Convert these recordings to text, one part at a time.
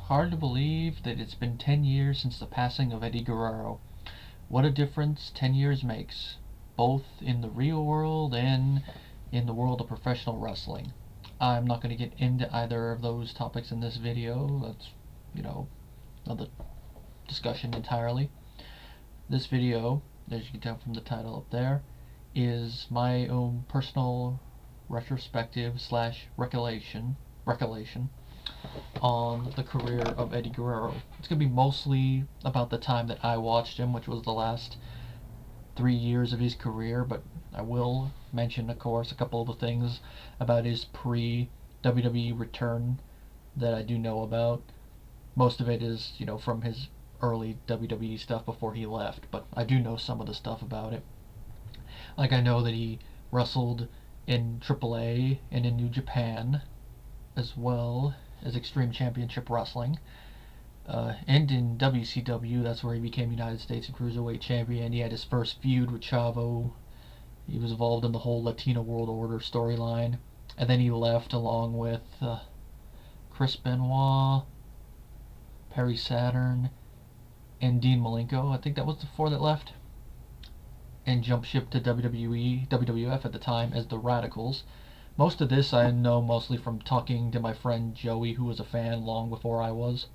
Hard to believe that it's been 10 years since the passing of Eddie Guerrero. What a difference 10 years makes, both in the real world and in the world of professional wrestling. I'm not going to get into either of those topics in this video. That's, another discussion entirely. This video, as you can tell from the title up there, is my own personal retrospective slash recollection on the career of Eddie Guerrero. It's going to be mostly about the time that I watched him, which was the last 3 years of his career, but I will mention, of course, a couple of the things about his pre-WWE return that I do know about. Most of it is, from his early WWE stuff before he left, but I do know some of the stuff about it. Like, I know that he wrestled in AAA and in New Japan, as well as Extreme Championship Wrestling. And in WCW, that's where he became United States Cruiserweight Champion. He had his first feud with Chavo. He was involved in the whole Latino World Order storyline. And then he left along with Chris Benoit, Perry Saturn, and Dean Malenko. I think that was the four that left. And jumped ship to WWF at the time as the Radicals. Most of this I know mostly from talking to my friend Joey, who was a fan long before I was.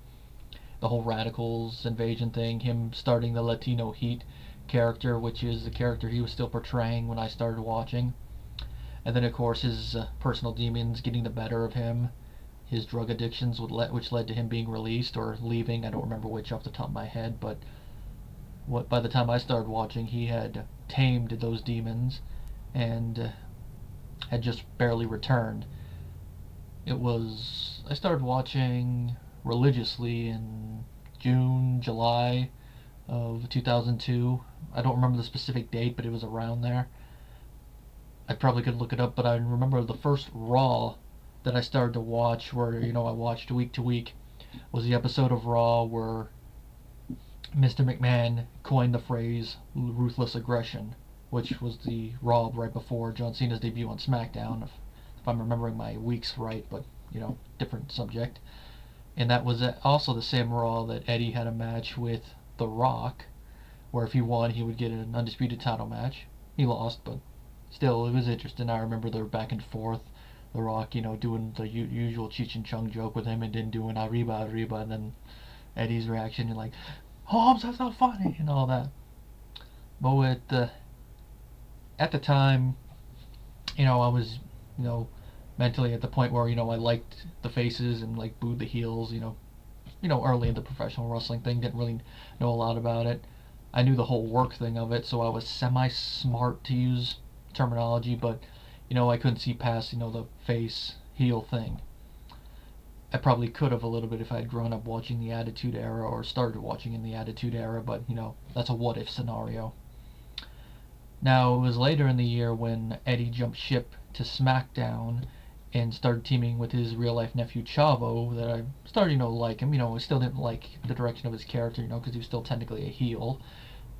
The whole Radicals invasion thing, him starting the Latino Heat character, which is the character he was still portraying when I started watching. And then, of course, his personal demons getting the better of him, his drug addictions, which led to him being released or leaving. I don't remember which off the top of my head, but by the time I started watching, he had tamed those demons and had just barely returned. I started watching religiously in June, July of 2002. I don't remember the specific date, but it was around there. I probably could look it up, but I remember the first Raw that I started to watch, where, I watched week to week, was the episode of Raw where Mr. McMahon coined the phrase ruthless aggression, which was the Raw right before John Cena's debut on SmackDown, if I'm remembering my weeks right, but, different subject. And that was also the same Raw that Eddie had a match with The Rock, where if he won, he would get an undisputed title match. He lost, but still, it was interesting. I remember they were back and forth. The Rock, doing the usual Cheech and Chong joke with him, and then doing Arriba, Arriba, and then Eddie's reaction, and like, Holmes, that's not funny, and all that. But at the time, I was, mentally at the point where, I liked the faces and, like, booed the heels, early in the professional wrestling thing, didn't really know a lot about it. I knew the whole work thing of it, so I was semi-smart, to use terminology, but, I couldn't see past, the face-heel thing. I probably could have a little bit if I had grown up watching the Attitude Era or started watching in the Attitude Era, but, that's a what-if scenario. Now, it was later in the year when Eddie jumped ship to SmackDown and started teaming with his real-life nephew Chavo that I started, to like him. I still didn't like the direction of his character, because he was still technically a heel.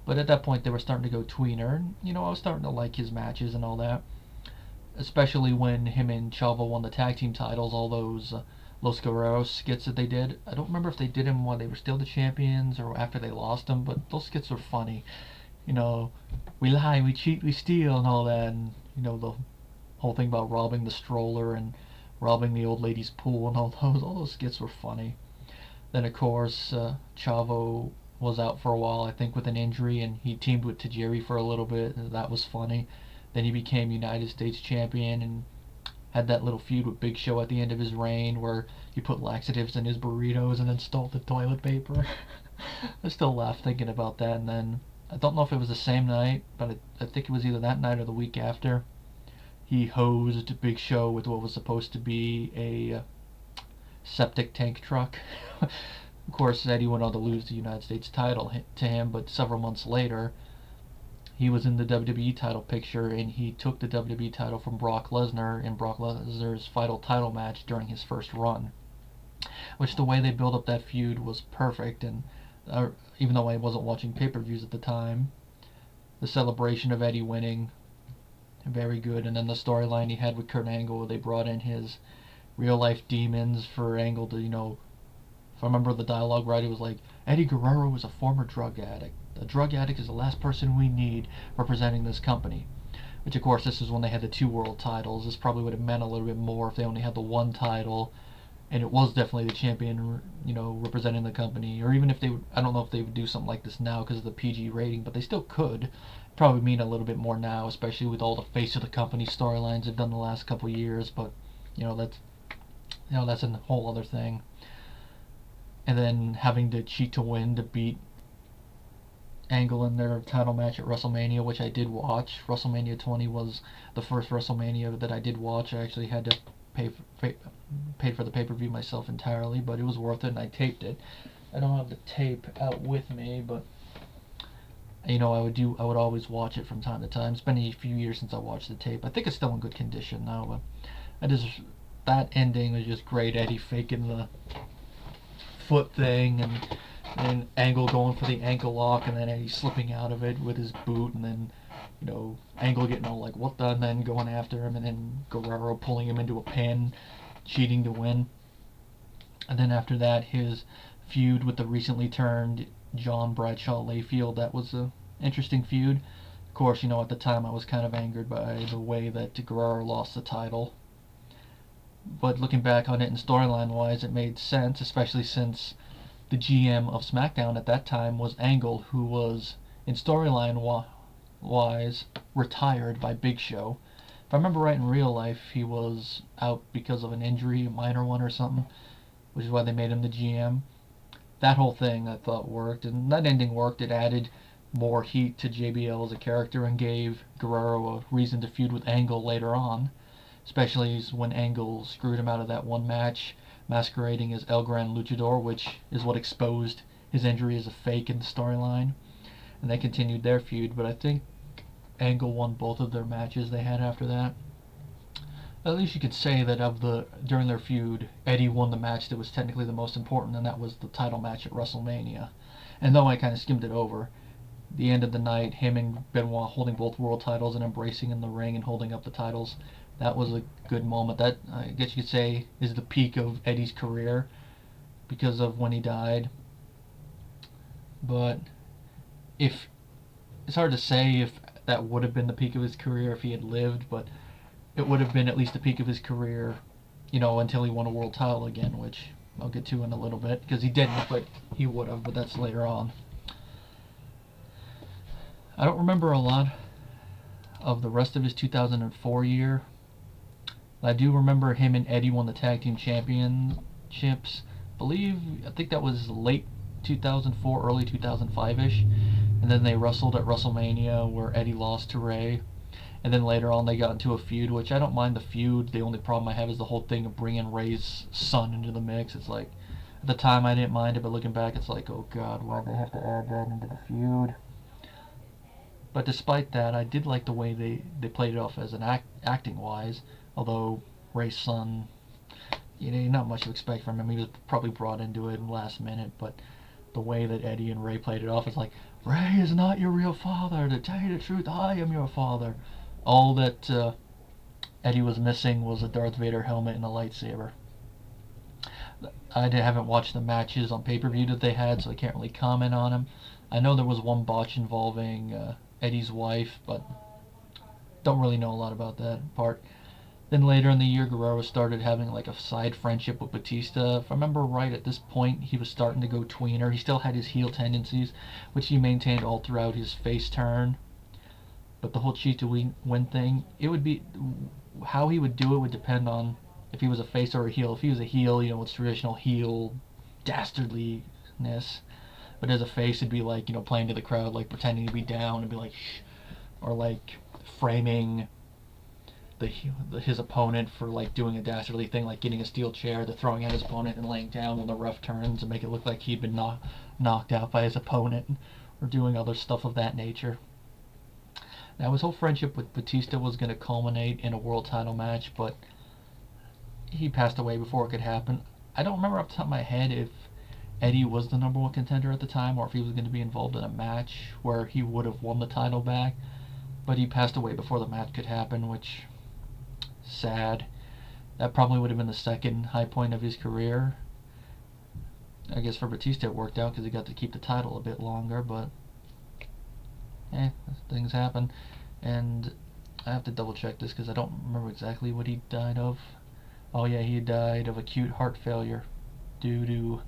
But at that point, they were starting to go tweener, and, I was starting to like his matches and all that. Especially when him and Chavo won the tag team titles, all those Los Guerreros skits that they did. I don't remember if they did them while they were still the champions or after they lost them, but those skits were funny. We lie, we cheat, we steal, and all that, and, the whole thing about robbing the stroller and robbing the old lady's pool and all those skits were funny. Then, of course, Chavo was out for a while, I think, with an injury, and he teamed with Tajiri for a little bit, and that was funny. Then he became United States Champion and had that little feud with Big Show at the end of his reign where he put laxatives in his burritos and then stole the toilet paper. I still laugh thinking about that. And then, I don't know if it was the same night, but I think it was either that night or the week after, he hosed Big Show with what was supposed to be a septic tank truck. Of course, Eddie went on to lose the United States title to him, but several months later, he was in the WWE title picture, and he took the WWE title from Brock Lesnar in Brock Lesnar's final title match during his first run. Which, the way they built up that feud was perfect, and even though I wasn't watching pay-per-views at the time, the celebration of Eddie winning, very good. And then the storyline he had with Kurt Angle, they brought in his real-life demons for Angle to, If I remember the dialogue right, it was like, Eddie Guerrero was a former drug addict. A drug addict is the last person we need representing this company. Which, of course, this is when they had the two world titles. This probably would have meant a little bit more if they only had the one title, and it was definitely the champion, representing the company. Or even if they would, I don't know if they would do something like this now because of the PG rating, but they still could. Probably mean a little bit more now, especially with all the face of the company storylines they've done the last couple of years. But that's that's a whole other thing. And then having to cheat to win to beat Angle in their title match at WrestleMania, which I did watch. WrestleMania 20 was the first WrestleMania that I did watch. I actually had to paid for the pay-per-view myself entirely, but it was worth it, and I taped it. I don't have the tape out with me, but I would always watch it from time to time. It's been a few years since I watched the tape. I think it's still in good condition now, but that ending was just great. Eddie faking the foot thing, and Angle going for the ankle lock, and then Eddie slipping out of it with his boot, and then Angle getting all like what the, and then going after him, and then Guerrero pulling him into a pin, cheating to win. And then after that, his feud with the recently turned John Bradshaw Layfield. That was a interesting feud. Of course, at the time I was kind of angered by the way that Guerrero lost the title. But looking back on it and storyline wise, it made sense, especially since the GM of SmackDown at that time was Angle, who was, in storyline wise, retired by Big Show. If I remember right, in real life, he was out because of an injury, a minor one or something, which is why they made him the GM. That whole thing I thought worked, and that ending worked. It added more heat to JBL as a character and gave Guerrero a reason to feud with Angle later on, especially when Angle screwed him out of that one match masquerading as El Gran Luchador, which is what exposed his injury as a fake in the storyline. And they continued their feud, but I think Angle won both of their matches they had after that. At least you could say that during their feud, Eddie won the match that was technically the most important, and that was the title match at WrestleMania. And though I kind of skimmed it over, the end of the night, him and Benoit holding both world titles and embracing in the ring and holding up the titles, that was a good moment. That, I guess you could say, is the peak of Eddie's career because of when he died. But it's hard to say if that would have been the peak of his career if he had lived, but it would have been at least the peak of his career, until he won a world title again, which I'll get to in a little bit, because he didn't, but he would have, but that's later on. I don't remember a lot of the rest of his 2004 year. I do remember him and Eddie won the tag team championships. I think that was late 2004, early 2005-ish. And then they wrestled at WrestleMania where Eddie lost to Ray. And then later on they got into a feud, which I don't mind the feud. The only problem I have is the whole thing of bringing Ray's son into the mix. It's like, at the time I didn't mind it, but looking back it's like, oh god, why'd they have to add that into the feud? But despite that, I did like the way they played it off as an acting wise. Although Ray's son, not much to expect from him. He was probably brought into it last minute, but the way that Eddie and Ray played it off is like, Ray is not your real father. To tell you the truth, I am your father. All that Eddie was missing was a Darth Vader helmet and a lightsaber. I haven't watched the matches on pay-per-view that they had, so I can't really comment on them. I know there was one botch involving Eddie's wife, but don't really know a lot about that part. Then later in the year, Guerrero started having like a side friendship with Batista. If I remember right, at this point, he was starting to go tweener. He still had his heel tendencies, which he maintained all throughout his face turn. But the whole cheat to win thing, it would be, how he would do it would depend on if he was a face or a heel. If he was a heel, it's traditional heel dastardliness. But as a face, it'd be like, playing to the crowd, like pretending to be down and be like, shh. Or like framing his opponent for like doing a dastardly thing, like getting a steel chair, to throwing at his opponent and laying down when the ref turns and make it look like he'd been knocked out by his opponent, or doing other stuff of that nature. Now his whole friendship with Batista was going to culminate in a world title match, but he passed away before it could happen. I don't remember off the top of my head if Eddie was the number one contender at the time, or if he was going to be involved in a match where he would have won the title back, but he passed away before the match could happen, which, sad. That probably would have been the second high point of his career. I guess for Batista it worked out because he got to keep the title a bit longer, but things happen. And I have to double check this because I don't remember exactly what he died of. Oh yeah, he died of acute heart failure due to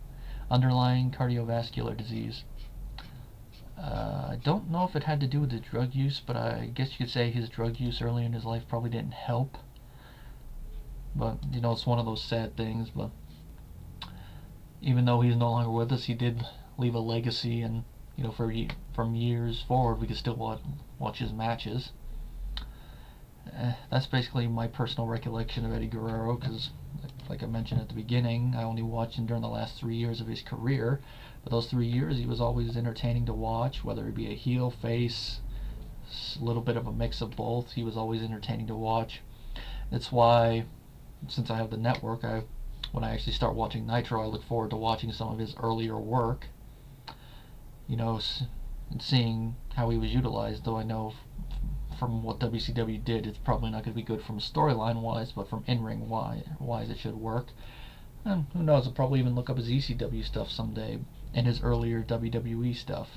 underlying cardiovascular disease. I don't know if it had to do with the drug use, but I guess you could say his drug use early in his life probably didn't help. But it's one of those sad things. But even though he's no longer with us, he did leave a legacy, and from years forward, we could still watch his matches. That's basically my personal recollection of Eddie Guerrero, because, like I mentioned at the beginning, I only watched him during the last 3 years of his career. But those 3 years, he was always entertaining to watch, whether it be a heel, face, a little bit of a mix of both. He was always entertaining to watch. That's why, since I have the network, when I actually start watching Nitro, I look forward to watching some of his earlier work, and seeing how he was utilized, though I know from what WCW did, it's probably not going to be good from storyline wise, but from in-ring wise, it should work. And who knows, I'll probably even look up his ECW stuff someday and his earlier WWE stuff.